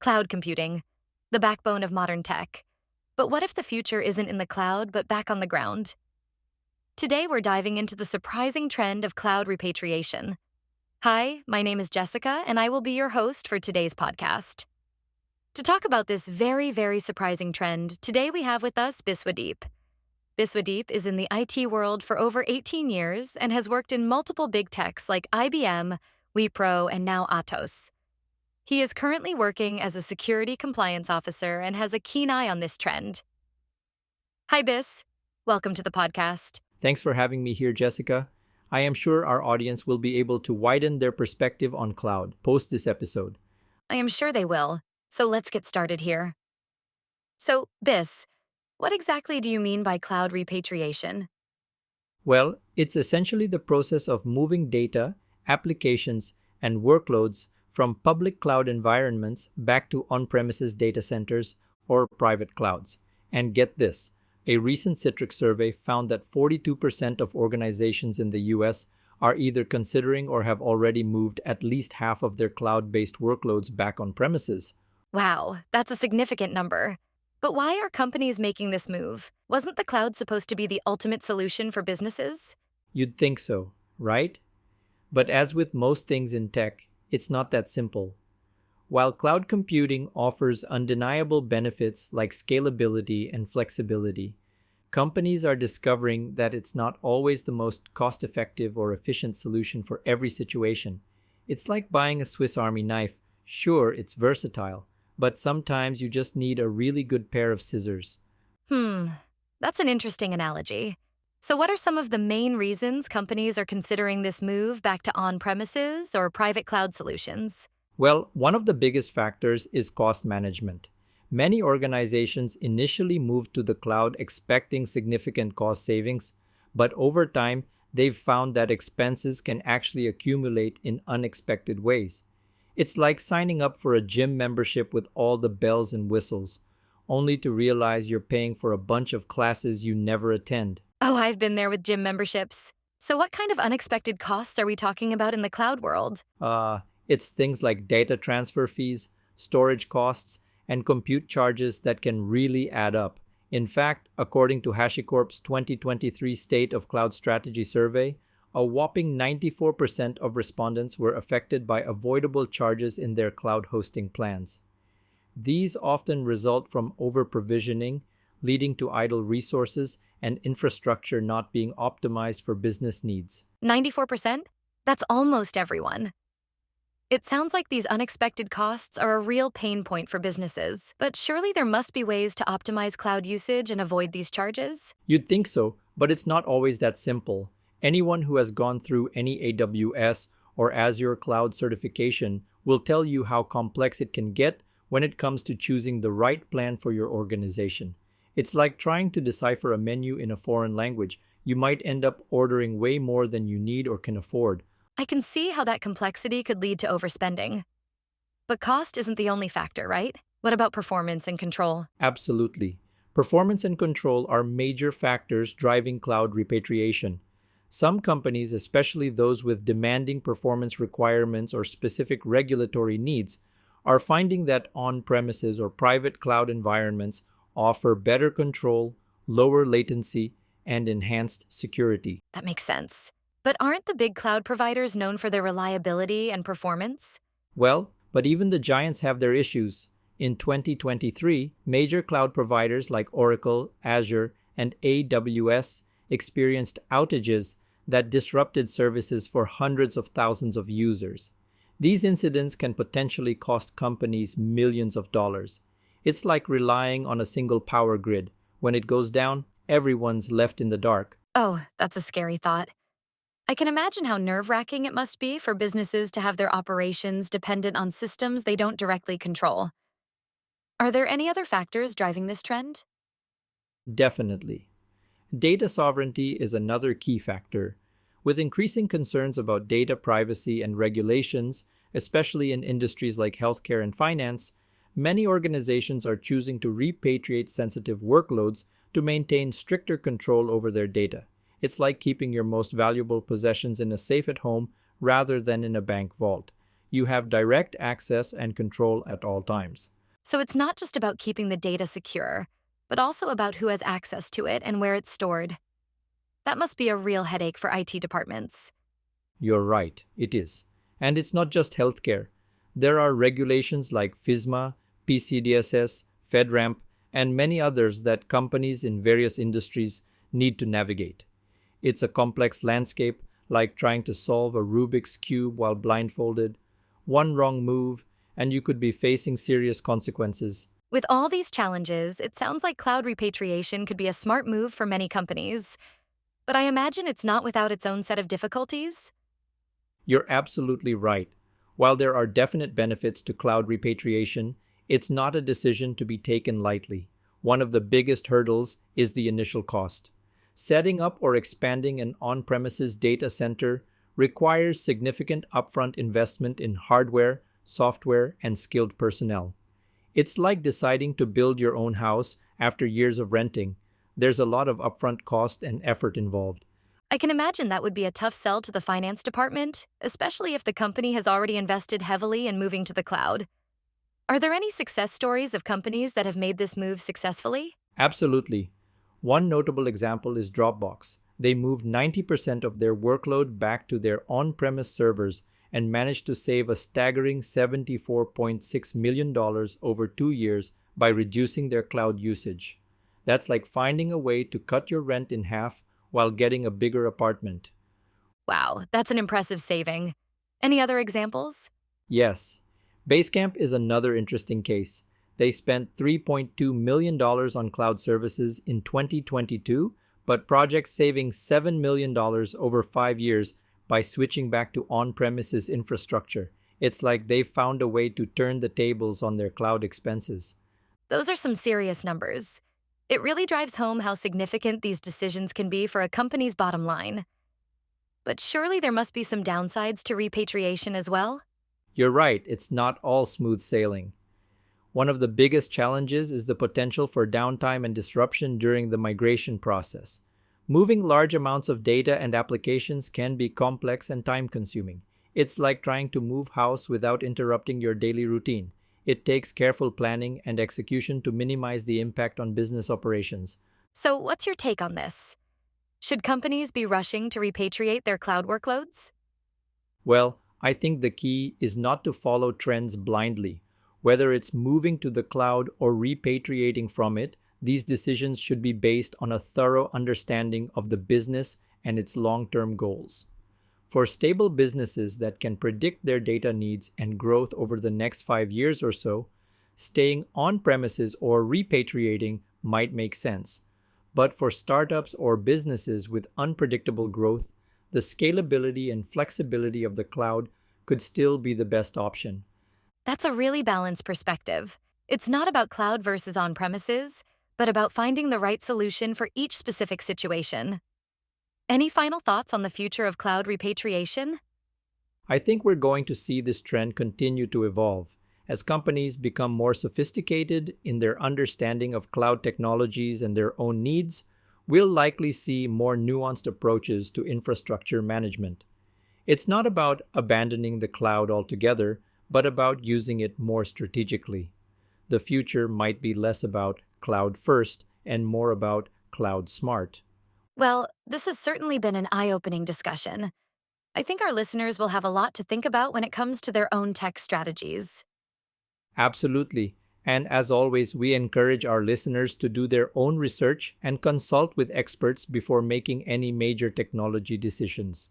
Cloud computing, the backbone of modern tech. But what if the future isn't in the cloud, but back on the ground? Today, we're diving into the surprising trend of cloud repatriation. Hi, my name is Jessica, and I will be your host for today's podcast. To talk about this very surprising trend, today we have with us Biswadeep. Biswadeep is in the IT world for over 18 years and has worked in multiple big techs like IBM, Wipro, and now Atos. He is currently working as a security compliance officer and has a keen eye on this trend. Hi, Bis. Welcome to the podcast. Thanks for having me here, Jessica. I am sure our audience will be able to widen their perspective on cloud post this episode. I am sure they will, so let's get started here. So, Bis, what exactly do you mean by cloud repatriation? Well, it's essentially the process of moving data, applications, and workloads from public cloud environments back to on-premises data centers or private clouds. And get this, a recent Citrix survey found that 42% of organizations in the US are either considering or have already moved at least half of their cloud-based workloads back on premises. Wow, that's a significant number. But why are companies making this move? Wasn't the cloud supposed to be the ultimate solution for businesses? You'd think so, right? But as with most things in tech, it's not that simple. While cloud computing offers undeniable benefits like scalability and flexibility, companies are discovering that it's not always the most cost-effective or efficient solution for every situation. It's like buying a Swiss Army knife. Sure, it's versatile, but sometimes you just need a really good pair of scissors. That's an interesting analogy. So what are some of the main reasons companies are considering this move back to on-premises or private cloud solutions? Well, one of the biggest factors is cost management. Many organizations initially moved to the cloud expecting significant cost savings, but over time, they've found that expenses can actually accumulate in unexpected ways. It's like signing up for a gym membership with all the bells and whistles, only to realize you're paying for a bunch of classes you never attend. Oh, I've been there with gym memberships. So what kind of unexpected costs are we talking about in the cloud world? It's things like data transfer fees, storage costs, and compute charges that can really add up. In fact, according to HashiCorp's 2023 State of Cloud Strategy survey, a whopping 94% of respondents were affected by avoidable charges in their cloud hosting plans. These often result from over-provisioning, leading to idle resources and infrastructure not being optimized for business needs. 94%? That's almost everyone. It sounds like these unexpected costs are a real pain point for businesses, but surely there must be ways to optimize cloud usage and avoid these charges? You'd think so, but it's not always that simple. Anyone who has gone through any AWS or Azure cloud certification will tell you how complex it can get when it comes to choosing the right plan for your organization. It's like trying to decipher a menu in a foreign language. You might end up ordering way more than you need or can afford. I can see how that complexity could lead to overspending. But cost isn't the only factor, right? What about performance and control? Absolutely. Performance and control are major factors driving cloud repatriation. Some companies, especially those with demanding performance requirements or specific regulatory needs, are finding that on-premises or private cloud environments offer better control, lower latency, and enhanced security. That makes sense. But aren't the big cloud providers known for their reliability and performance? Well, but even the giants have their issues. In 2023, major cloud providers like Oracle, Azure, and AWS experienced outages that disrupted services for hundreds of thousands of users. These incidents can potentially cost companies millions of dollars. It's like relying on a single power grid. When it goes down, everyone's left in the dark. Oh, that's a scary thought. I can imagine how nerve-wracking it must be for businesses to have their operations dependent on systems they don't directly control. Are there any other factors driving this trend? Definitely. Data sovereignty is another key factor. With increasing concerns about data privacy and regulations, especially in industries like healthcare and finance, many organizations are choosing to repatriate sensitive workloads to maintain stricter control over their data. It's like keeping your most valuable possessions in a safe at home rather than in a bank vault. You have direct access and control at all times. So it's not just about keeping the data secure, but also about who has access to it and where it's stored. That must be a real headache for IT departments. You're right, it is. And it's not just healthcare. There are regulations like FISMA, PCDSS, FedRAMP, and many others that companies in various industries need to navigate. It's a complex landscape, like trying to solve a Rubik's Cube while blindfolded. One wrong move, and you could be facing serious consequences. With all these challenges, it sounds like cloud repatriation could be a smart move for many companies. But I imagine it's not without its own set of difficulties. You're absolutely right. While there are definite benefits to cloud repatriation, it's not a decision to be taken lightly. One of the biggest hurdles is the initial cost. Setting up or expanding an on-premises data center requires significant upfront investment in hardware, software, and skilled personnel. It's like deciding to build your own house after years of renting. There's a lot of upfront cost and effort involved. I can imagine that would be a tough sell to the finance department, especially if the company has already invested heavily in moving to the cloud. Are there any success stories of companies that have made this move successfully? Absolutely. One notable example is Dropbox. They moved 90% of their workload back to their on-premise servers and managed to save a staggering $74.6 million over 2 years by reducing their cloud usage. That's like finding a way to cut your rent in half while getting a bigger apartment. Wow, that's an impressive saving. Any other examples? Yes. Basecamp is another interesting case. They spent $3.2 million on cloud services in 2022, but project saving $7 million over 5 years by switching back to on-premises infrastructure. It's like they found a way to turn the tables on their cloud expenses. Those are some serious numbers. It really drives home how significant these decisions can be for a company's bottom line. But surely there must be some downsides to repatriation as well? You're right, it's not all smooth sailing. One of the biggest challenges is the potential for downtime and disruption during the migration process. Moving large amounts of data and applications can be complex and time-consuming. It's like trying to move house without interrupting your daily routine. It takes careful planning and execution to minimize the impact on business operations. So, what's your take on this? Should companies be rushing to repatriate their cloud workloads? Well, I think the key is not to follow trends blindly. Whether it's moving to the cloud or repatriating from it, these decisions should be based on a thorough understanding of the business and its long-term goals. For stable businesses that can predict their data needs and growth over the next 5 years or so, staying on-premises or repatriating might make sense. But for startups or businesses with unpredictable growth, the scalability and flexibility of the cloud could still be the best option. That's a really balanced perspective. It's not about cloud versus on-premises, but about finding the right solution for each specific situation. Any final thoughts on the future of cloud repatriation? I think we're going to see this trend continue to evolve. As companies become more sophisticated in their understanding of cloud technologies and their own needs, we'll likely see more nuanced approaches to infrastructure management. It's not about abandoning the cloud altogether, but about using it more strategically. The future might be less about cloud first and more about cloud smart. Well, this has certainly been an eye-opening discussion. I think our listeners will have a lot to think about when it comes to their own tech strategies. Absolutely. And as always, we encourage our listeners to do their own research and consult with experts before making any major technology decisions.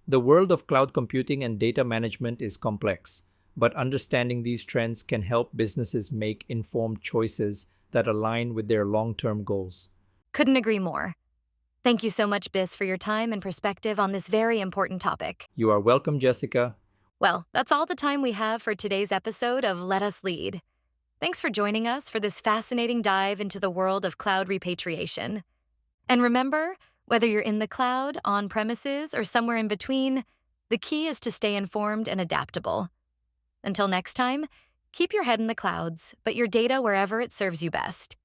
The world of cloud computing and data management is complex, but understanding these trends can help businesses make informed choices that align with their long-term goals. Couldn't agree more. Thank you so much, Biss, for your time and perspective on this very important topic. You are welcome, Jessica. Well, that's all the time we have for today's episode of Let Us Lead. Thanks for joining us for this fascinating dive into the world of cloud repatriation. And remember, whether you're in the cloud, on premises, or somewhere in between, the key is to stay informed and adaptable. Until next time, keep your head in the clouds, but your data wherever it serves you best.